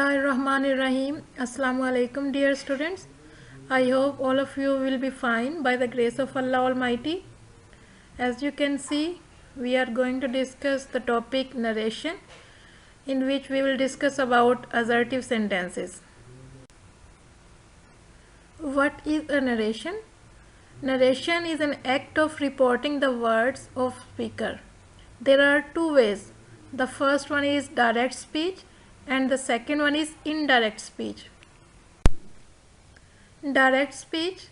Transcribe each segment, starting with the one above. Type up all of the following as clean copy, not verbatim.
Bismillahirrahmanirrahim. Assalamu alaikum, dear students. I hope all of you will be fine by the grace of Allah Almighty. As you can see, we are going to discuss the topic narration, in which we will discuss about assertive sentences. What is a narration? Narration is an act of reporting the words of speaker. There are two ways. The first one is direct speech and the second one is indirect speech. Direct speech,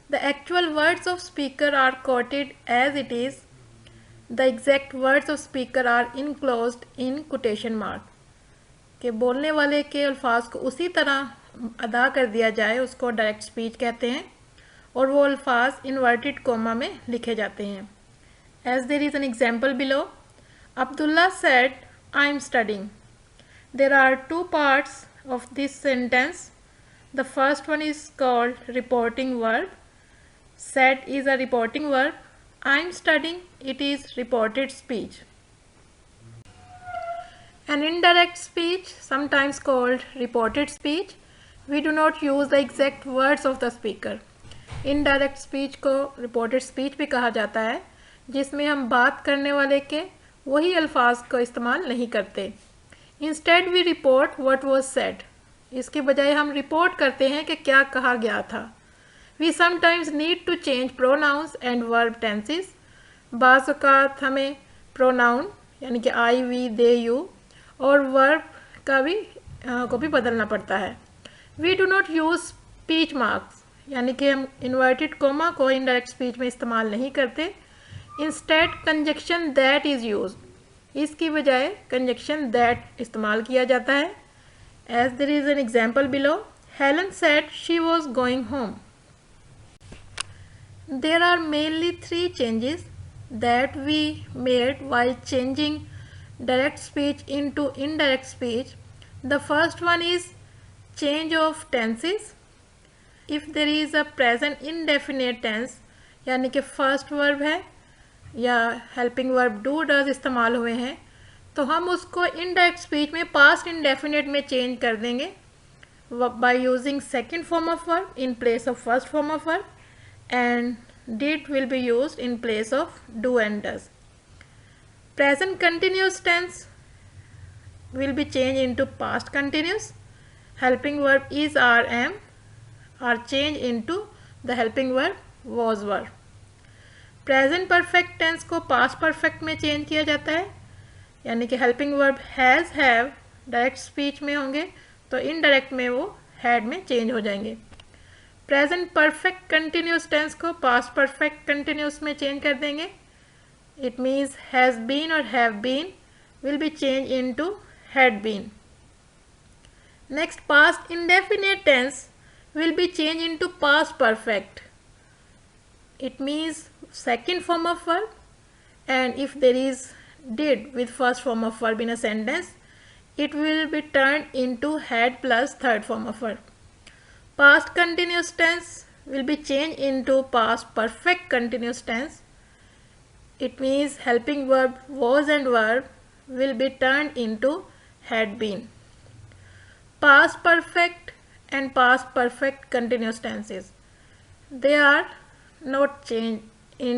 the actual words of speaker are quoted as it is. The exact words of speaker are enclosed in quotation mark. कि बोलने वाले के अल्फाज को उसी तरह अदा कर दिया जाए उसको डायरेक्ट स्पीच कहते हैं और वो अल्फाज इन्वर्टेड कोमा में लिखे जाते हैं. As there is an example below, Abdullah said, I am studying. There are two parts of this sentence. The first one is called reporting verb. Said is a reporting verb. I am studying, it is reported speech. An indirect speech, sometimes called reported speech, we do not use the exact words of the speaker. Indirect speech को reported speech भी कहा जाता है, जिसमें हम बात करने वाले के वही अल्फाज को इस्तेमाल नहीं करते. Instead we report what was said. इसके बजाय हम रिपोर्ट करते हैं कि क्या कहा गया था. We sometimes need to change pronouns and verb tenses. बाज़ औक़ात हमें pronoun यानी कि I, we, they, you और verb को भी बदलना पड़ता है. We do not use speech marks यानी कि हम inverted comma को indirect speech में इस्तेमाल नहीं करते. Instead conjunction that is used. इसकी बजाय conjunction that इस्तेमाल किया जाता है. As there is an example below, Helen said she was going home. There are mainly three changes that we made while changing direct speech into indirect speech. The first one is change of tenses. If there is a present indefinite tense यानी कि first verb है या helping verb do does इस्तेमाल हुए हैं तो हम उसको इनडायरेक्ट स्पीच में पास्ट इंडेफिनेट में चेंज कर देंगे by using second form of verb in place of first form of verb and did will be used in place of do and does. Present continuous tense will be change into past continuous. Helping verb is are am are change into the helping verb was were. Present perfect tense को past perfect में change किया जाता है यानी कि helping verb has have direct speech में होंगे तो इनडायरेक्ट में वो हैड में चेंज हो जाएंगे. प्रेजेंट परफेक्ट कंटिन्यूस टेंस को पास्ट परफेक्ट कंटिन्यूस में चेंज कर देंगे. इट मीन्स हैज़ बीन और have been will be change into had been. Next past indefinite tense will be change into past perfect. It means second form of verb, and if there is did with first form of verb in a sentence, it will be turned into had plus third form of verb. Past continuous tense will be changed into past perfect continuous tense. It means helping verb was and were will be turned into had been. Past perfect and past perfect continuous tenses, they are not changed in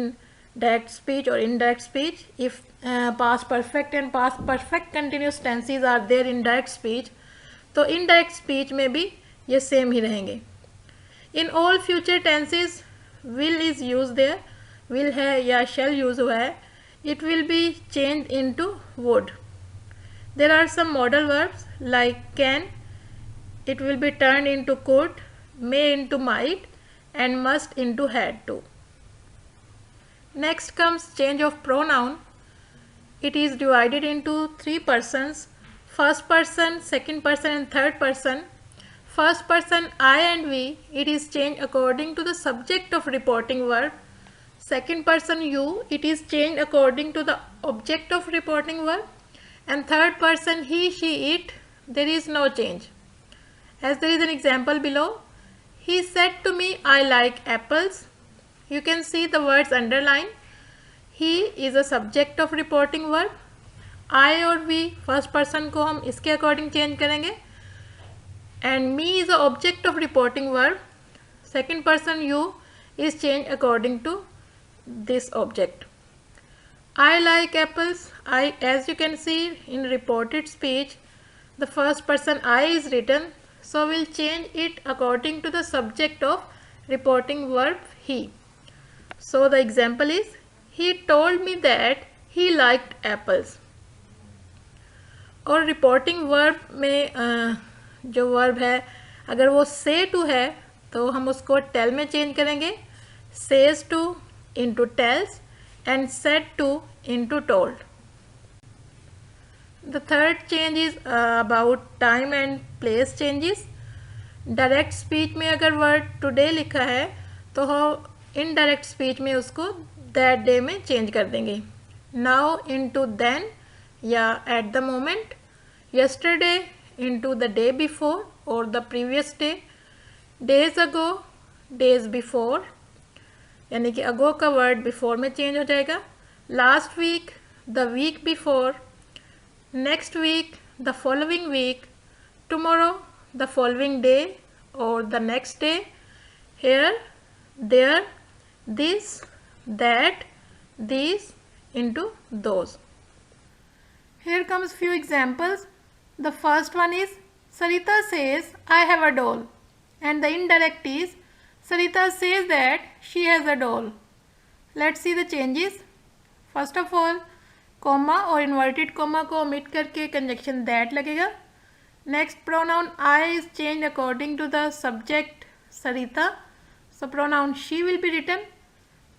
direct speech or indirect speech. If past perfect and past perfect continuous tenses are there in direct speech तो indirect speech में भी ये same ही रहेंगे. In all future tenses will is used there. will है या shall use हुआ है. It will be changed into would. There are some modal verbs like can. It will be turned into could, may into might and must into had to. Next comes change of pronoun. It is divided into three persons: first person, second person and third person. First person I and we, it is changed according to the subject of reporting verb. Second person you, it is changed according to the object of reporting verb. And third person he, she, it, there is no change. As there is an example below, he said to me, I like apples. You can see the words underlined. He is a subject of reporting verb. I और we first person को हम इसके according change करेंगे. and me is the object of reporting verb. Second person you is changed according to this object. I like apples. I, as you can see in reported speech, the first person I is written, so we'll change it according to the subject of reporting verb he. So the example is, he told me that he liked apples. और reporting verb में जो verb है अगर वो से to है तो हम उसको टेल में चेंज करेंगे, says to into tells and said to into told. The third change is about time and place changes. Direct speech में अगर वर्ड टुडे लिखा है तो हम इनडायरेक्ट स्पीच में उसको दैट डे में चेंज कर देंगे. नाउ इनटू देन या at the moment, yesterday into the day before और the previous day, days ago days before, यानी कि अगो का वर्ड बिफोर में चेंज हो जाएगा. Last week the week before, next week the following week, tomorrow the following day और the next day, here there, this that, these into those. Here comes few examples. The first one is Sarita says I have a doll, and the indirect is Sarita says that she has a doll. Let's see the changes. First of all, comma और inverted comma को omit करके conjunction that लगेगा. Next, pronoun I is changed according to the subject Sarita, so pronoun she will be written.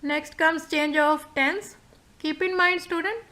Next comes change of tense. Keep in mind student,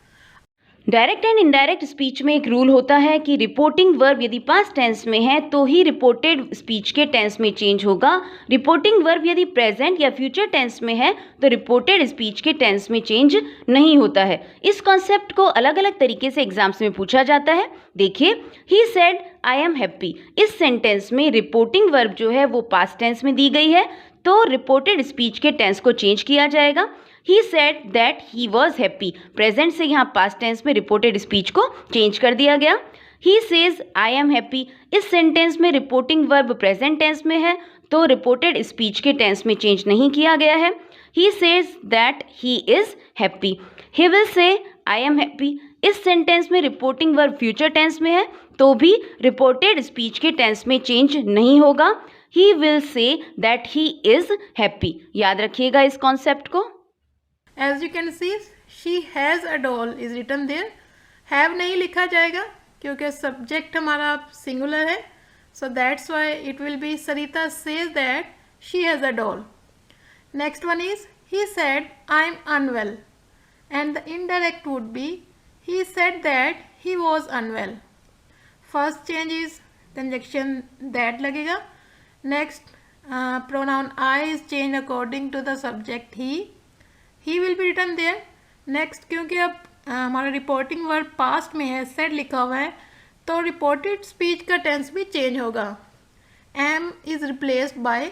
direct and indirect speech में एक rule होता है कि reporting verb यदि past tense में है तो ही reported speech के टेंस में चेंज होगा. रिपोर्टिंग वर्ब यदि प्रेजेंट या फ्यूचर टेंस में है तो रिपोर्टेड स्पीच के टेंस में चेंज नहीं होता है. इस कॉन्सेप्ट को अलग अलग तरीके से एग्जाम्स में पूछा जाता है. देखिए, he said I am happy. इस सेंटेंस में रिपोर्टिंग वर्ब जो है वो पास्ट टेंस में दी गई है तो रिपोर्टेड स्पीच के टेंस को चेंज किया जाएगा. He said that he was happy. Present से यहाँ पास्ट टेंस में रिपोर्टेड स्पीच को चेंज कर दिया गया. He says I am happy. इस सेंटेंस में रिपोर्टिंग वर्ब प्रेजेंट टेंस में है तो रिपोर्टेड स्पीच के टेंस में चेंज नहीं किया गया है. He says that he is happy. He will say I am happy. इस सेंटेंस में रिपोर्टिंग वर्ब फ्यूचर टेंस में है तो भी रिपोर्टेड स्पीच के टेंस में चेंज नहीं होगा. He will say that he is happy. याद रखिएगा इस कॉन्सेप्ट को. as you can see she has a doll is written there. have नहीं लिखा जाएगा क्योंकि सब्जेक्ट हमारा सिंगुलर है, so that's why it will be Sarita says that she has a doll. Next one is he said I'm unwell, and the indirect would be he said that he was unwell. First change is conjunction that लगेगा. Next pronoun I is changed according to the subject he will be written there. Next क्योंकि अब हमारा reporting verb past में है, said लिखा हुआ है, तो रिपोर्टेड स्पीच का टेंस भी चेंज होगा. Am is replaced by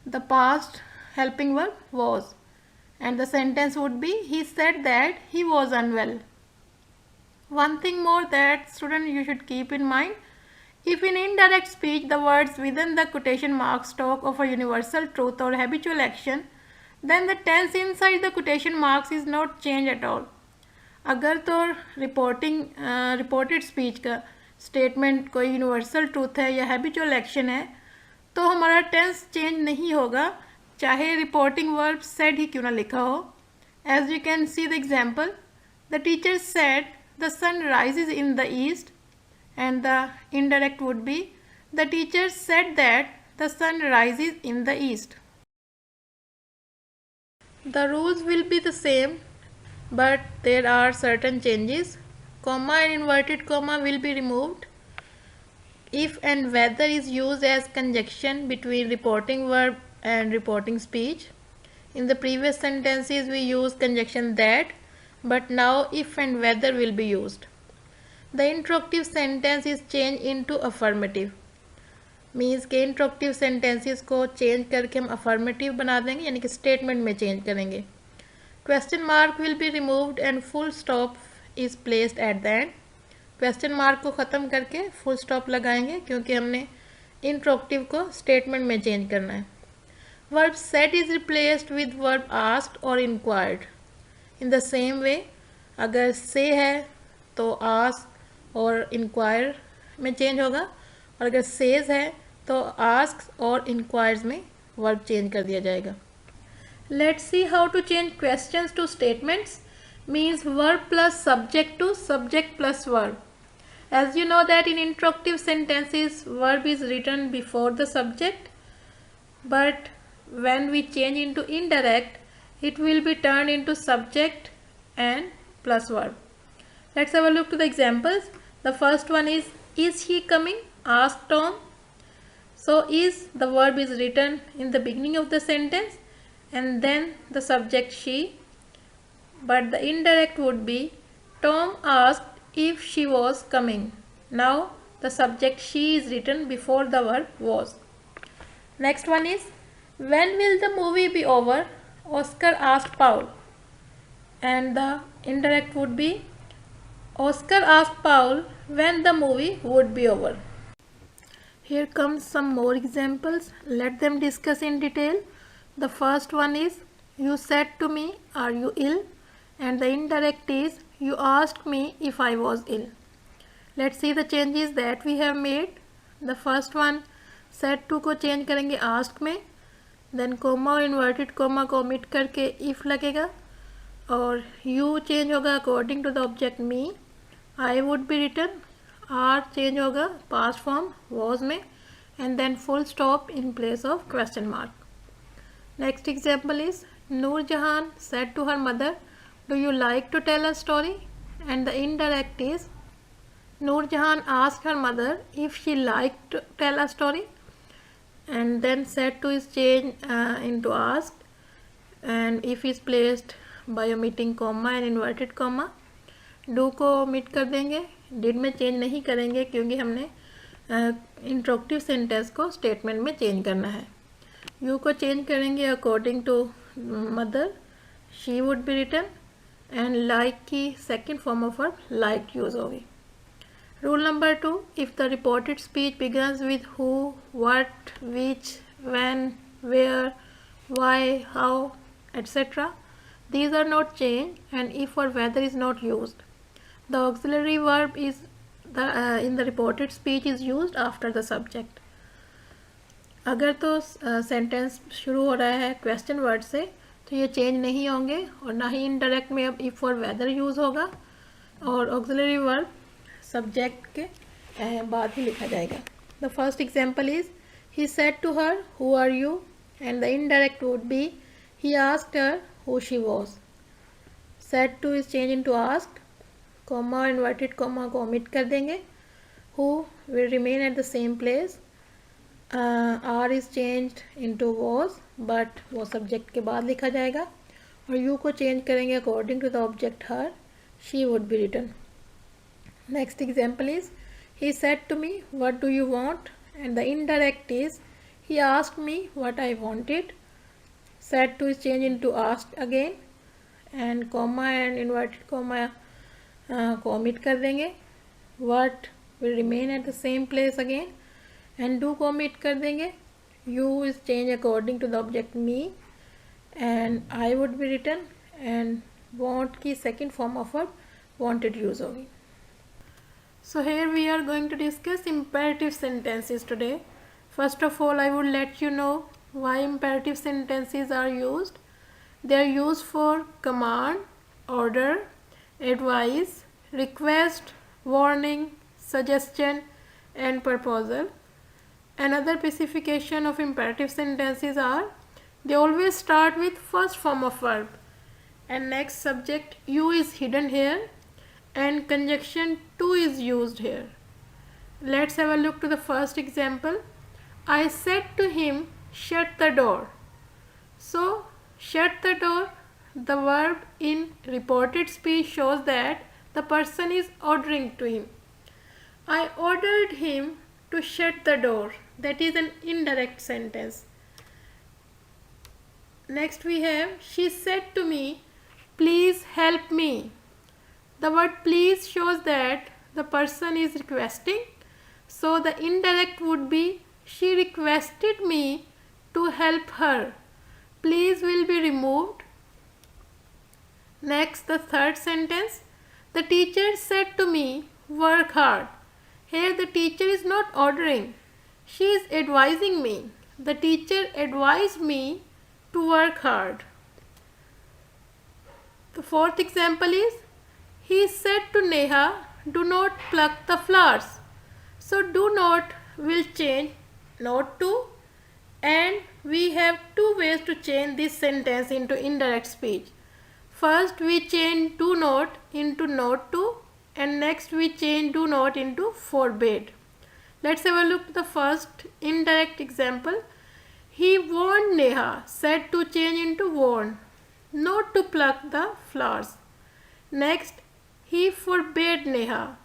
the past helping verb was and the sentence would be he said that he was unwell. One thing more that student you should keep in mind, if in indirect speech the words within the quotation marks talk of a universal truth or habitual action, then the tense inside the quotation marks is not changed at all. अगर तो reported speech का statement कोई universal truth है या habitual action है तो हमारा tense change नहीं होगा, चाहे रिपोर्टिंग वर्ब सेड ही क्यों ना लिखा हो. As you can see the example, the teacher said the sun rises in the east, and the indirect would be the teacher said that the sun rises in the east. The rules will be the same, but there are certain changes. Comma and inverted comma will be removed. If and whether is used as conjunction between reporting verb and reporting speech. In the previous sentences we used conjunction that, but now if and whether will be used. The interrogative sentence is changed into affirmative. Means के interrogative sentences को change करके हम affirmative बना देंगे, यानी कि statement में change करेंगे. Question mark will be removed and full stop is placed at the and. Question mark को ख़त्म करके फुल स्टॉप लगाएंगे क्योंकि हमने इंट्रोगेटिव को स्टेटमेंट में चेंज करना है। Verb said is replaced with verb asked और inquired. In the same way अगर से है तो आस्क और इंक्वायर में चेंज होगा, और अगर सेज है तो आस्क और इंक्वायर्स में वर्ब चेंज कर दिया जाएगा। Let's see how to change questions to statements. Means verb plus subject to subject plus verb. As you know that in interrogative sentences verb is written before the subject, but when we change into indirect it will be turned into subject and plus verb. Let's have a look to the examples. The first one is he coming? Asked Tom. So is the verb is written in the beginning of the sentence and then the subject she, but the indirect would be Tom asked if she was coming. Now the subject she is written before the verb was. Next one is when will the movie be over? Oscar asked Paul, and the indirect would be Oscar asked Paul when the movie would be over. Here comes some more examples. Let them discuss in detail. The first one is you said to me, are you ill? And the indirect is you asked me if I was ill. Let's see the changes that we have made. The first one, said to को change करेंगे ask में, then comma और inverted comma को omit करके if लगेगा, और you change होगा according to the object me, I would be written, are change होगा past form was में, and then full stop in place of question mark. Next example is Noor Jahan said to her mother, do you like to tell a story? And the indirect is Noor Jahan asked her mother if she liked to tell a story, and then said to is changed into asked, and if is placed by omitting comma and inverted comma. Do को omit कर देंगे, did में change नहीं करेंगे क्योंकि हमने interrogative sentence को statement में चेंज करना है। यू को चेंज करेंगे according to mother, she would be written, and like की second form of verb like use होगी। Rule number 2, if the reported speech begins with who, what, which, when, where, why, how, etc. these are not changed, and if or whether is not used. The auxiliary verb is in the reported speech is used after the subject. अगर तो sentence शुरू हो रहा है question word से तो ये change नहीं होंगे, और ना ही इनडायरेक्ट में अब इफ और वेदर यूज होगा, और ऑक्सिलरी वर्ब सब्जेक्ट के बाद ही लिखा जाएगा। The first example is he said to her who are you, and the indirect would be he asked her who she was. Said to is change into asked, comma inverted comma को omit कर देंगे, who will remain at the same place, are is changed into was, but वो subject के बाद लिखा जाएगा, और you को चेंज करेंगे according to the object her, she would be written. Next example is he said to me what do you want, and the indirect is he asked me what I wanted. Said to is change into asked again, and comma and inverted comma को omit कर देंगे, what will remain at the same place again, and do को omit कर देंगे, you is change according to the object me, and I would be written, and want की second form of verb wanted use होगी। So here we are going to discuss imperative sentences today. First of all, I would let you know why imperative sentences are used. They are used for command, order, advice, request, warning, suggestion, and proposal. Another specification of imperative sentences are they always start with first form of verb, and next subject you is hidden here, and conjunction to is used here. Let's have a look to the first example. I said to him, shut the door. So, shut the door, the verb in reported speech shows that the person is ordering to him. I ordered him to shut the door. That is an indirect sentence. Next we have, she said to me, please help me. The word please shows that the person is requesting. So the indirect would be she requested me to help her. Please will be removed. Next, the third sentence. The teacher said to me, work hard. Here the teacher is not ordering. She is advising me. The teacher advised me to work hard. The fourth example is, he said to Neha, do not pluck the flowers. So do not will change not to, and we have two ways to change this sentence into indirect speech. First we change do not into not to, and next we change do not into forbade. Let's have a look at the first indirect example. He warned Neha, said to change into warn, not to pluck the flowers. Next, he forbade Neha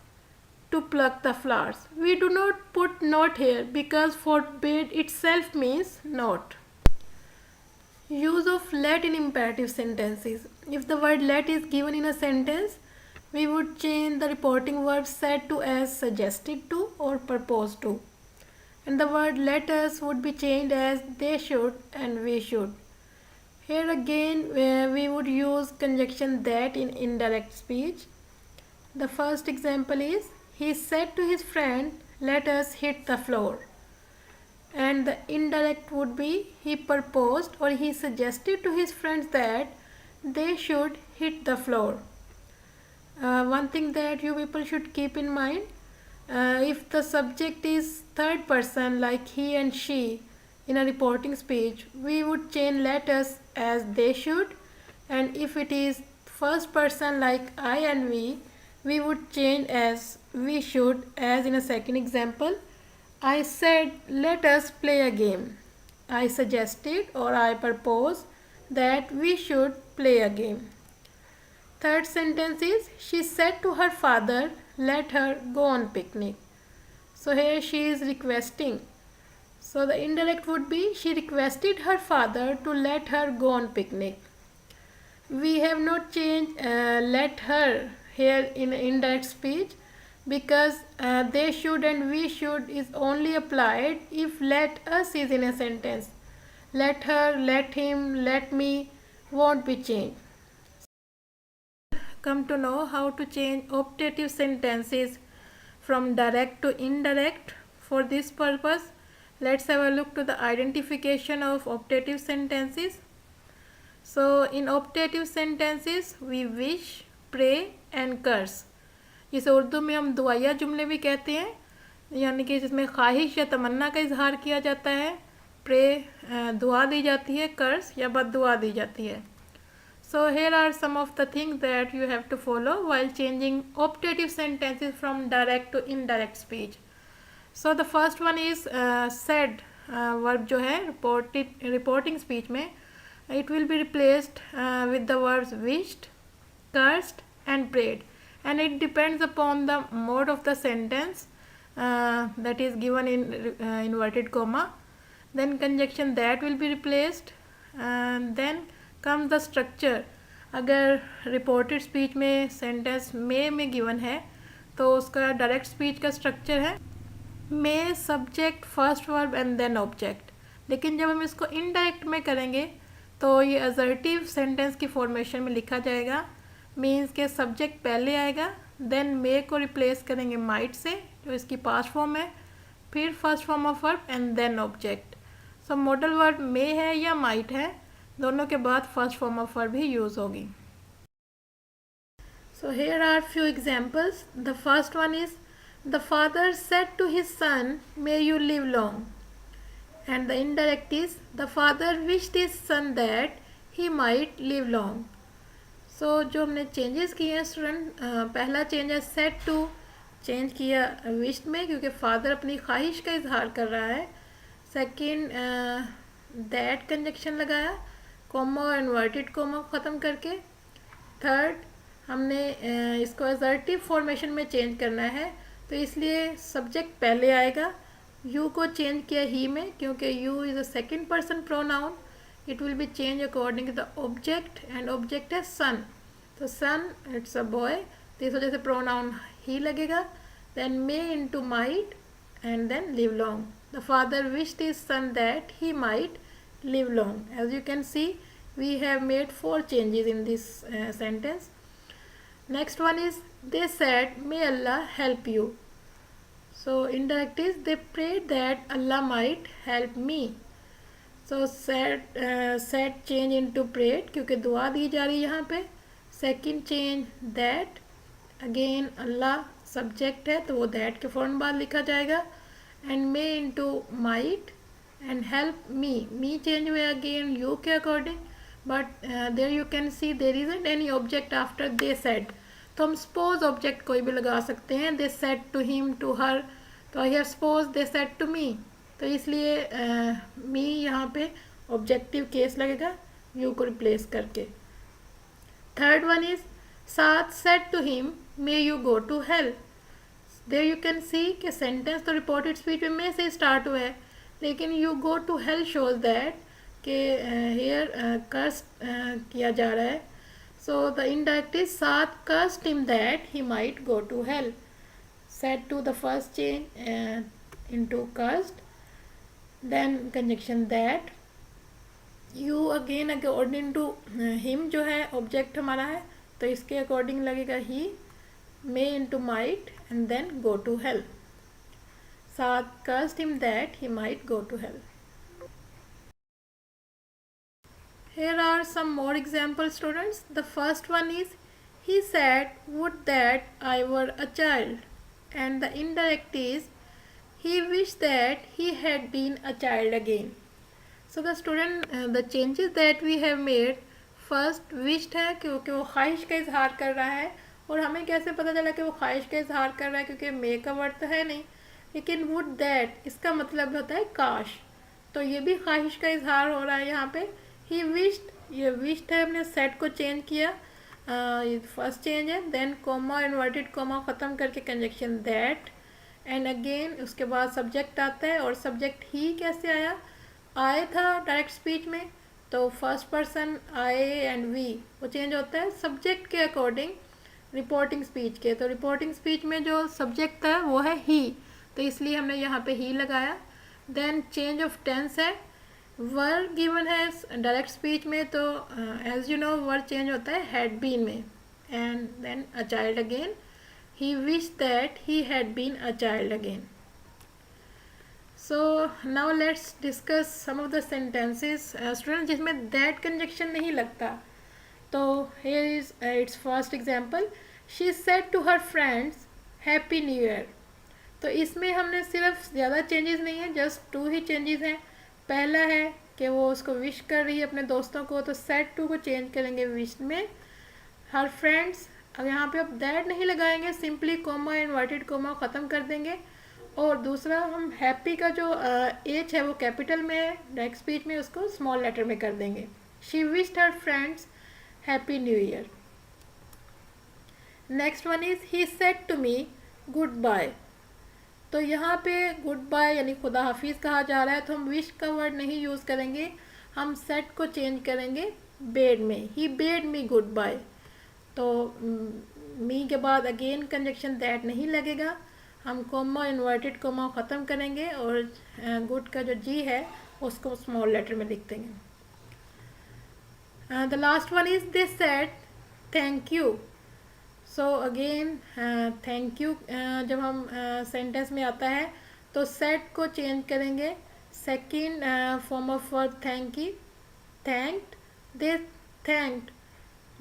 to pluck the flowers. We do not put not here because forbade itself means not. Use of let in imperative sentences. If the word let is given in a sentence, we would change the reporting verb said to as suggested to or proposed to. And the word let us would be changed as they should and we should. Here again we would use conjunction that in indirect speech. The first example is, he said to his friend, let us hit the floor. And the indirect would be, he proposed or he suggested to his friends that they should hit the floor. One thing that you people should keep in mind, if the subject is third person like he and she in a reporting speech, we would change let us as they should, and if it is first person like I and we would change as we should, as in a second example. I said let us play a game. I suggested or I proposed that we should play a game. Third sentence is, she said to her father, let her go on picnic. So here she is requesting. So the indirect would be, she requested her father to let her go on picnic. We have not changed let her here in indirect speech because they should and we should is only applied if let us is in a sentence. Let her, let him, let me won't be changed. Come to know how to change optative sentences from direct to indirect. For this purpose, let's have a look to the identification of optative sentences. So in optative sentences we wish, pray and curse. इसे उर्दू में हम दुआया जुमले भी कहते हैं, यानी कि जिसमें ख्वाहिश या तमन्ना का इजहार किया जाता है, प्रे दुआ दी जाती है, कर्स या बद्दुआ दी जाती है. So here are some of the things that you have to follow while changing optative sentences from direct to indirect speech. So the first one is said verb जो है reporting speech में, it will be replaced with the verbs wished, cursed and prayed, and it depends upon the mode of the sentence that is given in inverted comma. Then conjunction that will be replaced, and then comes the structure. अगर reported speech में sentence में given है तो उसका direct speech का structure है may, subject, first verb and then object. लेकिन जब हम इसको indirect में करेंगे तो ये assertive sentence की formation में लिखा जाएगा. मीन्स के सब्जेक्ट पहले आएगा, देन मे को रिप्लेस करेंगे माइट से जो इसकी पास्ट फॉर्म है, फिर first form of verb and then object. So modal verb may है या माइट है, दोनों के बाद फर्स्ट फॉर्म ऑफ वर्ब ही यूज होगी. So here are few examples. The first one is, the father said to his son may you live long, and the indirect is, the father wished his son that he might live long. So जो हमने changes किए हैं student, पहला change है set to, change किया wished में क्योंकि father अपनी ख्वाहिश का इजहार कर रहा है. सेकंड दैट कंजक्शन लगाया, कॉमा इन्वर्टेड कॉमा ख़त्म करके. थर्ड हमने इसको असर्टिव फॉर्मेशन में चेंज करना है तो इसलिए सब्जेक्ट पहले आएगा. यू को चेंज किया ही में क्योंकि you is a second person pronoun. It will be changed according to the object, and object है son. तो son it's a boy, तो इस वजह से pronoun he लगेगा. Then may into might and then live long. The father wished his son that he might live long. As you can see, we have made 4 changes in this sentence. Next one is they said, may Allah help you. So indirect is they prayed that Allah might help me. So said change into prayed क्योंकि दुआ दी जा रही है यहाँ पे. Second change that, again अल्लाह subject है तो वो दैट के फ़ौरन बाद लिखा जाएगा. And may into might and help me change हुए अगेन यू के according. But there you can see there isn't any object after they said. तो हम सपोज ऑब्जेक्ट कोई भी लगा सकते हैं. They said to him, to her, तो I have suppose they said to me, तो इसलिए मी यहाँ पे ऑब्जेक्टिव केस लगेगा यू को रिप्लेस करके. थर्ड वन इज साथ said to him may you go to hell. There you can see कि सेंटेंस तो रिपोर्टेड स्पीच में मे से स्टार्ट हुआ है, लेकिन you go to hell shows that कि हेयर कर्स किया जा रहा है. सो द इनडायरेक्ट इज साथ cursed him that he might go to hell. Said to the first change into cursed, then conjunction that. You again according to him जो है object हमारा है, तो इसके अकॉर्डिंग लगेगा ही. May into might and then go to hell. साथ cursed him that he might go to hell. Here are some more examples, students. The first one is he said, would that I were a child. And the indirect is he wished that he had been a child again. So the student, the changes that we have made, first wished है क्योंकि वो ख्वाहिश का इजहार कर रहा है. और हमें कैसे पता चला कि वो ख्वाहिश का इजहार कर रहा है, क्योंकि मे का वर्ड तो है नहीं. लेकिन वुड दैट इसका मतलब होता है काश, तो ये भी ख्वाहिश का इजहार हो रहा है यहाँ पे. ही विश्ड, ये विश्ड है, हमने सेट को चेंज किया, ये फर्स्ट चेंज है. देन कोमा, इन्वर्टेड कोमा ख़त्म करके कंजक्शन दैट. एंड अगेन उसके बाद सब्जेक्ट आता है, और सब्जेक्ट ही कैसे आया, आए था डायरेक्ट स्पीच में, तो फर्स्ट पर्सन आए एंड वी वो चेंज होता है सब्जेक्ट के अकॉर्डिंग रिपोर्टिंग स्पीच के. तो रिपोर्टिंग स्पीच में जो सब्जेक्ट था वो है ही, तो इसलिए हमने यहाँ पे ही लगाया. देन चेंज ऑफ टेंस है, वर गिवन है डायरेक्ट स्पीच में, तो as you know were change होता है हैड बीन में. And then a child again, he wish that he had been a child again. So now let's discuss some of the sentences students जिसमें that conjunction नहीं लगता. तो here is its first example. She said to her friends Happy New Year. तो इसमें हमने सिर्फ ज़्यादा changes नहीं है, जस्ट 2 ही चेंजेस हैं. पहला है कि वो उसको विश कर रही है अपने दोस्तों को, तो said to को चेंज करेंगे विश में. her friends, अब यहाँ पे अब that नहीं लगाएंगे, सिंपली कोमा इन्वर्टेड कोमा ख़त्म कर देंगे. और दूसरा हम हैप्पी का जो एच है वो कैपिटल में है डायरेक्ट स्पीच में, उसको स्मॉल लेटर में कर देंगे. She wished her friends happy new year. Next one is he said to me good bye. तो यहाँ पे गुड बाय यानी खुदा हाफिज़ कहा जा रहा है, तो हम विश का वर्ड नहीं यूज़ करेंगे, हम सेड को चेंज करेंगे बेड में. ही बेड मी गुड बाय. तो मी के बाद अगेन कंजक्शन दैट नहीं लगेगा, हम कोमा इन्वर्टेड कोमा ख़त्म करेंगे, और गुड का जो जी है उसको स्मॉल लेटर में लिख देंगे. The last one is they said thank you. So again thank you जब हम सेंटेंस में आता है तो सेड को चेंज करेंगे second form of word thank you, thanked, they thanked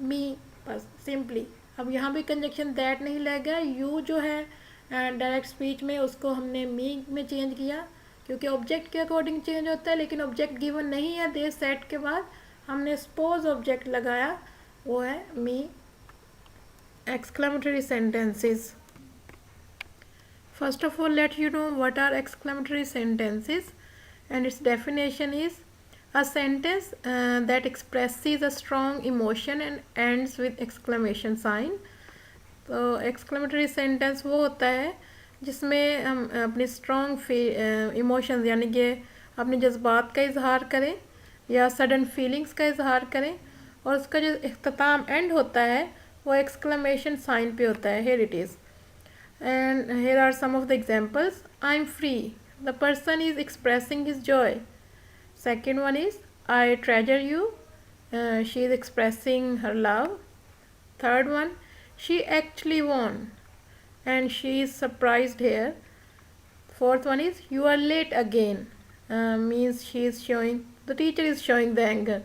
me, बस सिंपली. अब यहाँ भी कंजक्शन दैट नहीं लगेगा, यू जो है डायरेक्ट स्पीच में उसको हमने मी में चेंज किया क्योंकि ऑब्जेक्ट के अकॉर्डिंग चेंज होता है, लेकिन ऑब्जेक्ट गिवन नहीं है. दे सेट के बाद हमने सपोज ऑब्जेक्ट लगाया, वो है me. Exclamatory sentences. First of all let you know what are exclamatory sentences and its definition is a sentence that expresses a strong emotion and ends with exclamation sign. तो exclamatory sentence वो होता है जिसमें हम अपनी strong emotions यानी कि अपने जज्बात का इजहार करें या सडन फीलिंग्स का इजहार करें, और उसका जो इख्तिताम एंड होता है वो एक्सक्लेमेशन साइन पे होता है. Here it is. And here are some of the examples. I'm free. The person is expressing his joy. Second one is I treasure you. She is expressing her love. Third one, she actually won and she is surprised here. Fourth one is you are late again. Means she is showing, the teacher is showing the anger.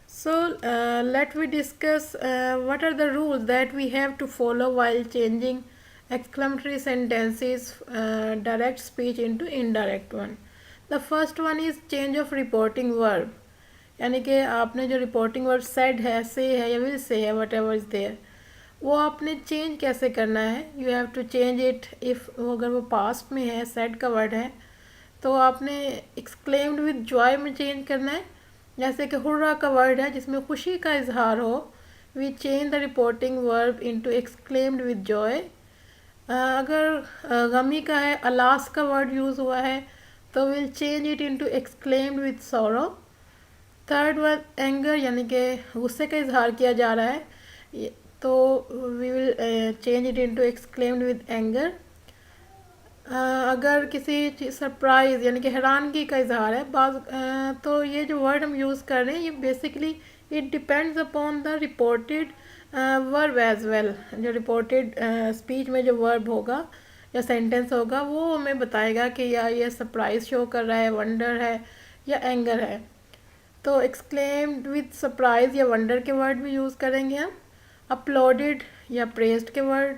So let we discuss what are the rules that we have to follow while changing exclamatory sentences direct speech into indirect one. The first one is change of reporting verb. यानी कि आपने जो reporting verb said है, say है या will say है, whatever is there, वो आपने चेंज कैसे करना है. You have to change it if अगर वो पास्ट में है, said का वर्ड है, तो आपने एक्सक्लेम्ड विद जॉय में चेंज करना है. जैसे कि हुर्रा का वर्ड है जिसमें खुशी का इजहार हो, we change the reporting verb into exclaimed with joy. अगर गमी का है, अलास का वर्ड यूज़ हुआ है, तो will change it into exclaimed with sorrow. Third word anger, यानी कि गुस्से का इजहार किया जा रहा है, तो we will change it into exclaimed with anger. अगर किसी सरप्राइज़ यानी कि हैरानगी का इजहार है तो ये जो वर्ड हम यूज़ कर रहे हैं ये basically it depends upon the reported verb as well. जो रिपोर्टेड स्पीच में जो वर्ब होगा या सेंटेंस होगा वो हमें बताएगा कि या ये सरप्राइज शो कर रहा है, वंडर है या एंगर है. तो एक्सक्लेम्ड विद सरप्राइज या वंडर के वर्ड भी यूज़ करेंगे हम. अपलोडेड या प्रेस्ड के वर्ड.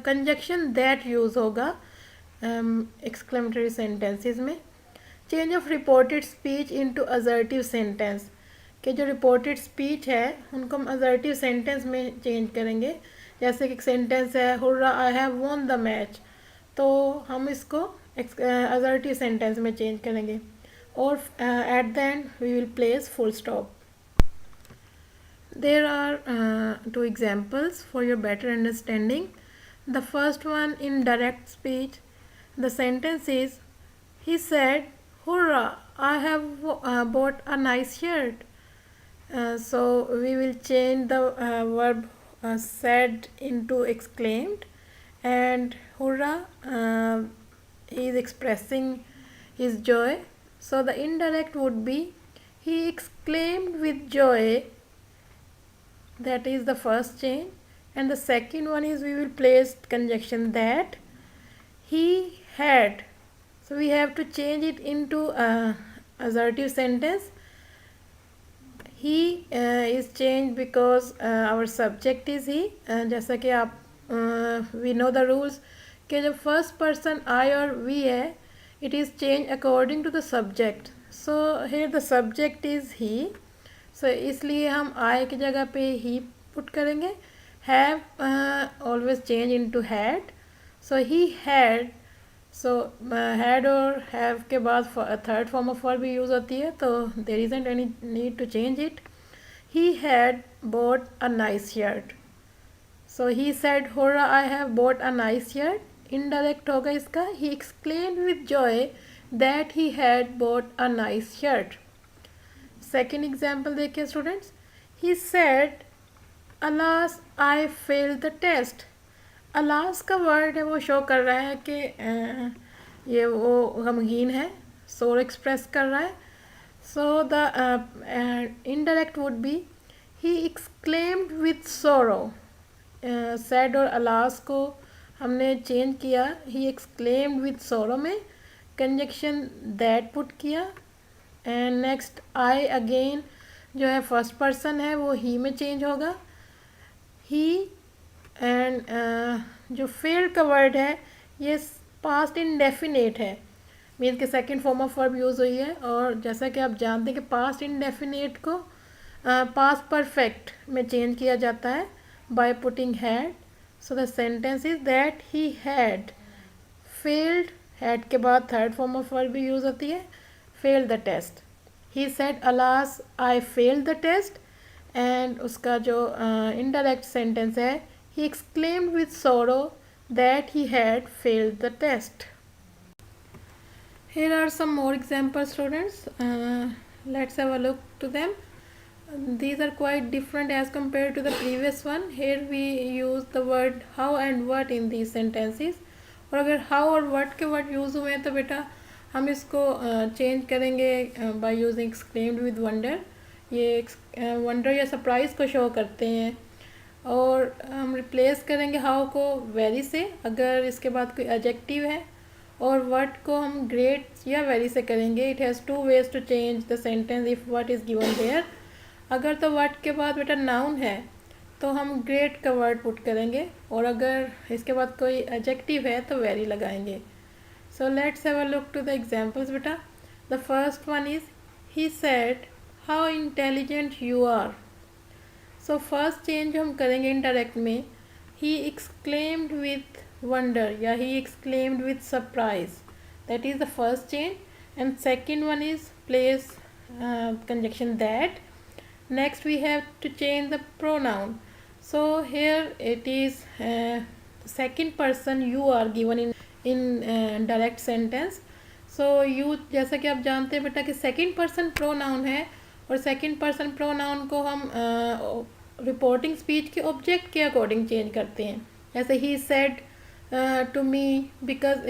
कंजक्शन दैट यूज़ होगा एक्सक्लेमेटरी सेंटेंसेस में. Change of reported speech into assertive sentence, कि जो रिपोर्टेड स्पीच है उनको हम असर्टिव सेंटेंस में चेंज करेंगे. जैसे कि एक सेंटेंस है hurrah I have won the match, तो हम इसको असर्टिव सेंटेंस में चेंज करेंगे. और at the end we will place full stop. There are two examples for your better understanding. The first one in direct speech, the sentence is, he said, "Hurrah, I have bought a nice shirt." So we will change the verb said into exclaimed, and hurrah he is expressing his joy. So the indirect would be, he exclaimed with joy. That is the first change. And the second one is we will place conjunction that he had. So we have to change it into assertive sentence. He is changed because our subject is he. जैसा कि आप we know the rules कि जब first person I और we है, it is changed according to the subject. So here the subject is he. So इसलिए हम I की जगह पे he पुट करेंगे. have always change into had. So he had. So had और have के बाद थर्ड फॉर्म ऑफ वर्ब भी यूज़ होती है, तो there isn't any need to change it. He had bought a nice shirt. So he said hurrah I have bought a nice shirt. Indirect होगा इसका, he exclaimed with joy that he had bought a nice shirt. Second example देखिए students. He said alas I fail the test. Alas का word है वो show कर रहा है कि ये वो गमगीन है, सोर एक्सप्रेस कर रहा है. So the indirect would be he exclaimed with सोरो. सैड और अलास को हमने चेंज किया, ही एक्सक्लेम्ड विथ सोरो में कंजक्शन दैट पुट किया. एंड नेक्स्ट आई अगेन जो है फर्स्ट पर्सन है वो ही में चेंज होगा, ही. एंड जो फेल्ड का वर्ड है ये पास्ट इंडेफिनेट है, मीन कि second form of verb use हुई है. और जैसा कि आप जानते हैं कि पास्ट इंडेफिनेट को पास्ट परफेक्ट में चेंज किया जाता है by putting had. So the sentence is that he had failed. Had के बाद थर्ड फॉर्म ऑफ वर्ब भी यूज़ होती है, failed the test. He said alas I failed the test. and उसका जो indirect sentence है, he exclaimed with sorrow that he had failed the test. Here are some more examples students. Let's have a look to them. these are quite different as compared to the previous one. Here we use the word how and what in these sentences. और अगर how और what के word use हुए हैं तो बेटा हम इसको चेंज करेंगे by using exclaimed with wonder. ये वंडर या सरप्राइज को शो करते हैं। और हम रिप्लेस करेंगे हाउ को वेरी से अगर इसके बाद कोई एडजेक्टिव है, और व्हाट को हम ग्रेट या वेरी से करेंगे। It has two ways to change the sentence if what is given there. अगर तो व्हाट के बाद बेटा नाउन है तो हम ग्रेट का वर्ड पुट करेंगे, और अगर इसके बाद कोई एडजेक्टिव है तो वेरी लगाएंगे। So let's have a look to the examples बेटा। The first one is he said how intelligent you are. So first change हम करेंगे इनडायरेक्ट में, ही एक्सक्लेम्ड विथ वंडर या he exclaimed with surprise, that is the first change. And second one is place conjunction that. Next we have to change the pronoun. So here it is second person you are given in direct sentence. So you जैसा कि आप जानते हैं बेटा कि second person pronoun है, और second person pronoun को हम रिपोर्टिंग स्पीच के ऑब्जेक्ट के अकॉर्डिंग चेंज करते हैं। जैसे ही said to me because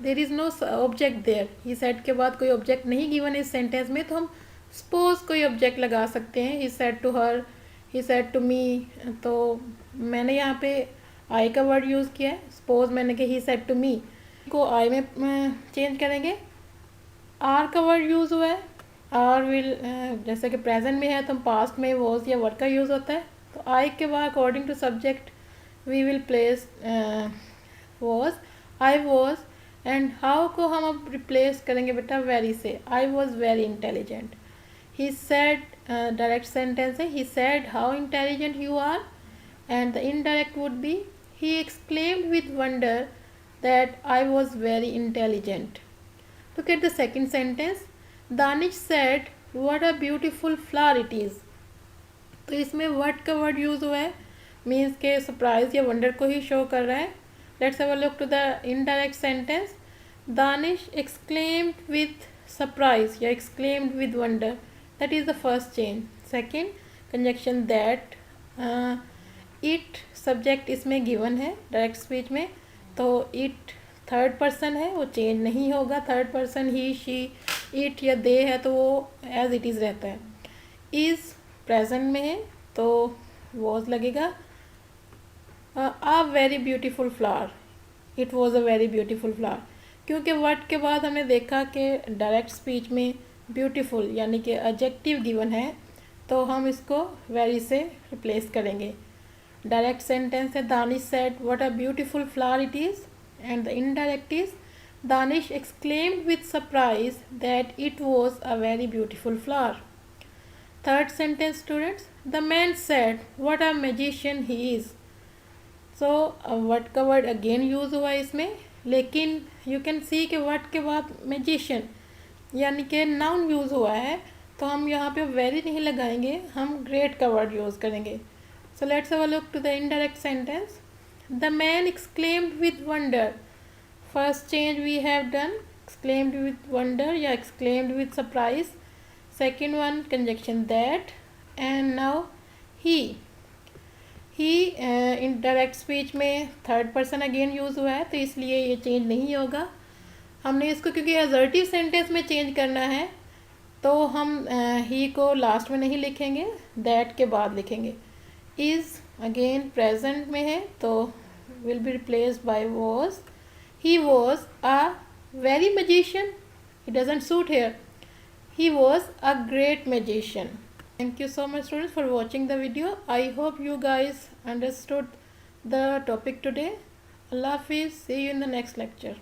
there is no object there. He said के बाद कोई ऑब्जेक्ट नहीं गिवन इस सेंटेंस में, तो हम सपोज कोई ऑब्जेक्ट लगा सकते हैं। He said to her, he said to me. तो मैंने यहाँ पे आई का वर्ड यूज़ किया है। सपोज मैंने कहा ही सेड टू मी को आई में चेंज करेंगे। आर का वर्ड यूज़ हुआ है। आर विल जैसे कि प्रेजेंट में है तो पास्ट में वॉज या वर्ड का यूज़ होता है। तो आई के बाद according to subject we will place was, I was. And how को हम अब रिप्लेस करेंगे बेटा वेरी से। I was very intelligent. He said direct sentence है, he said how intelligent you are. And the indirect would be he exclaimed with wonder that I was very intelligent. Look at the second sentence, Danish said what a beautiful flower it is. तो इसमें what का word use हुआ है, means के surprise या wonder को ही show कर रहा है। Let's have a look to the indirect sentence. Danish exclaimed with surprise या exclaimed with wonder. That is the first change. Second conjunction that. It subject इसमें given है direct speech में, तो it third person है, वो change नहीं होगा। third person he, she, it या they है तो वो as it is रहता है। is present में है तो was लगेगा। a very beautiful flower, it was a very beautiful flower। क्योंकि वर्ड के बाद हमने देखा कि डायरेक्ट स्पीच में ब्यूटीफुल यानी कि एडजेक्टिव गिवन है, तो हम इसको वेरी से रिप्लेस करेंगे। डायरेक्ट सेंटेंस है Danish said what a beautiful flower it is, and the indirect is Danish exclaimed with surprise that it was a very beautiful flower. Third sentence students, the man said what a magician he is. So word का word again use हुआ है इसमें, लेकिन you can see कि word के बाद magician यानी कि नाउन यूज़ हुआ है, तो हम यहाँ पे वेरी नहीं लगाएंगे, हम ग्रेट का वर्ड यूज़ करेंगे। So let's have a look to the indirect sentence. The man exclaimed with wonder. First change we have done exclaimed with wonder या exclaimed with surprise. Second one conjunction that, and now he. He in direct speech में third person again use हुआ है, तो इसलिए ये change नहीं होगा। हमने इसको क्योंकि असर्टिव सेंटेंस में चेंज करना है, तो हम ही को लास्ट में नहीं लिखेंगे, दैट के बाद लिखेंगे। इज़ अगेन प्रेजेंट में है तो will be replaced by was. He was a very magician, it doesn't suit here. He was a great magician. Thank you so much students for watching the video. I hope you guys understood the topic today. Allah Hafiz. See you in the next lecture.